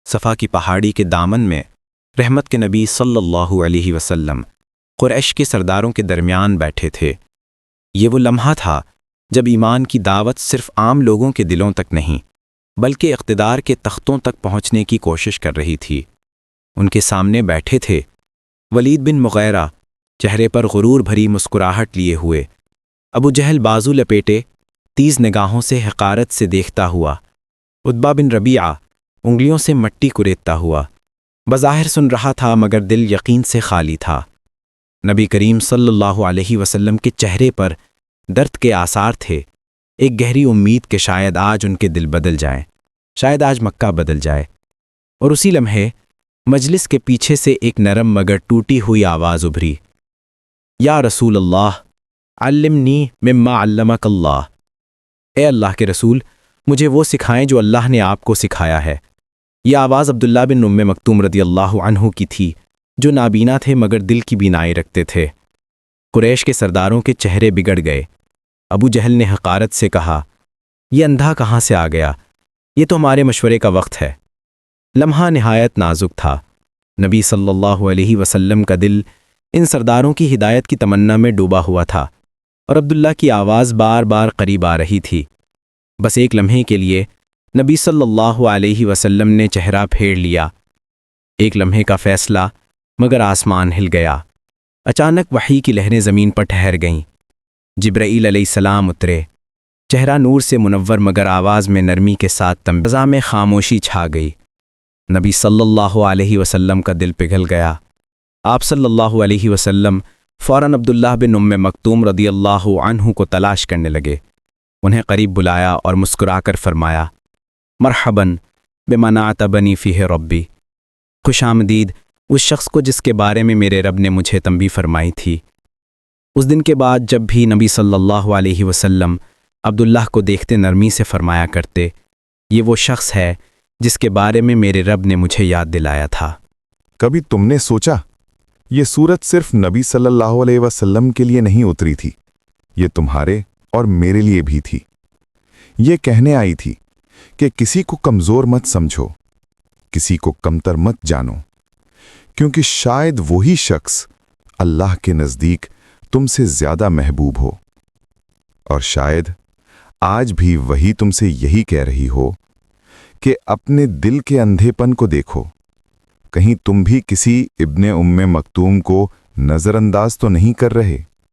صفا کی پہاڑی کے دامن میں رحمت کے نبی صلی اللہ علیہ وسلم قریش کے سرداروں کے درمیان بیٹھے تھے۔ یہ وہ لمحہ تھا جب ایمان کی دعوت صرف عام لوگوں کے دلوں تک نہیں بلکہ اقتدار کے تختوں تک پہنچنے کی کوشش کر رہی تھی۔ ان کے سامنے بیٹھے تھے ولید بن مغیرہ، چہرے پر غرور بھری مسکراہٹ لیے ہوئے، ابو جہل بازو لپیٹے تیز نگاہوں سے حقارت سے دیکھتا ہوا، عتبہ بن ربیعہ انگلیوں سے مٹی کریدتا ہوا، بظاہر سن رہا تھا مگر دل یقین سے خالی تھا۔ نبی کریم صلی اللہ علیہ وسلم کے چہرے پر درد کے آثار تھے، ایک گہری امید کہ شاید آج ان کے دل بدل جائیں، شاید آج مکہ بدل جائے۔ اور اسی لمحے مجلس کے پیچھے سے ایک نرم مگر ٹوٹی ہوئی آواز ابھری، یا رسول اللہ علمنی مما علمک اللہ، اے اللہ کے رسول مجھے وہ سکھائیں جو اللہ نے آپ کو سکھایا ہے۔ یہ آواز عبداللہ بن ام مکتوم رضی اللہ عنہ کی تھی، جو نابینا تھے مگر دل کی بینائی رکھتے تھے۔ قریش کے سرداروں کے چہرے بگڑ گئے۔ ابو جہل نے حقارت سے کہا، یہ اندھا کہاں سے آ گیا؟ یہ تو ہمارے مشورے کا وقت ہے۔ لمحہ نہایت نازک تھا۔ نبی صلی اللہ علیہ وسلم کا دل ان سرداروں کی ہدایت کی تمنا میں ڈوبا ہوا تھا، اور عبداللہ کی آواز بار بار قریب آ رہی تھی۔ بس ایک لمحے کے لیے نبی صلی اللہ علیہ وسلم نے چہرہ پھیر لیا۔ ایک لمحے کا فیصلہ، مگر آسمان ہل گیا۔ اچانک وحی کی لہریں زمین پر ٹھہر گئیں۔ جبرائیل علیہ السلام اترے، چہرہ نور سے منور مگر آواز میں نرمی کے ساتھ فضا میں خاموشی چھا گئی۔ نبی صلی اللہ علیہ وسلم کا دل پگھل گیا۔ آپ صلی اللہ علیہ وسلم فوراً عبداللہ بن ام مکتوم رضی اللہ عنہ کو تلاش کرنے لگے، انہیں قریب بلایا اور مسکرا کر فرمایا، مرحباً بمن اعتبنی فیہ ربی، خوش آمدید اس شخص کو جس کے بارے میں میرے رب نے مجھے تنبیہ فرمائی تھی۔ اس دن کے بعد جب بھی نبی صلی اللہ علیہ وسلم عبداللہ کو دیکھتے نرمی سے فرمایا کرتے، یہ وہ شخص ہے جس کے بارے میں میرے رب نے مجھے یاد دلایا تھا۔ کبھی تم نے سوچا یہ سورت صرف نبی صلی اللہ علیہ وسلم کے لیے نہیں اتری تھی، یہ تمہارے اور میرے لیے بھی تھی۔ یہ کہنے آئی تھی کہ کسی کو کمزور مت سمجھو، کسی کو کمتر مت جانو، کیونکہ شاید وہی شخص اللہ کے نزدیک تم سے زیادہ محبوب ہو، اور شاید آج بھی وہی تم سے یہی کہہ رہی ہو کہ اپنے دل کے اندھے پن کو دیکھو، کہیں تم بھی کسی ابن ام مکتوم کو نظر انداز تو نہیں کر رہے۔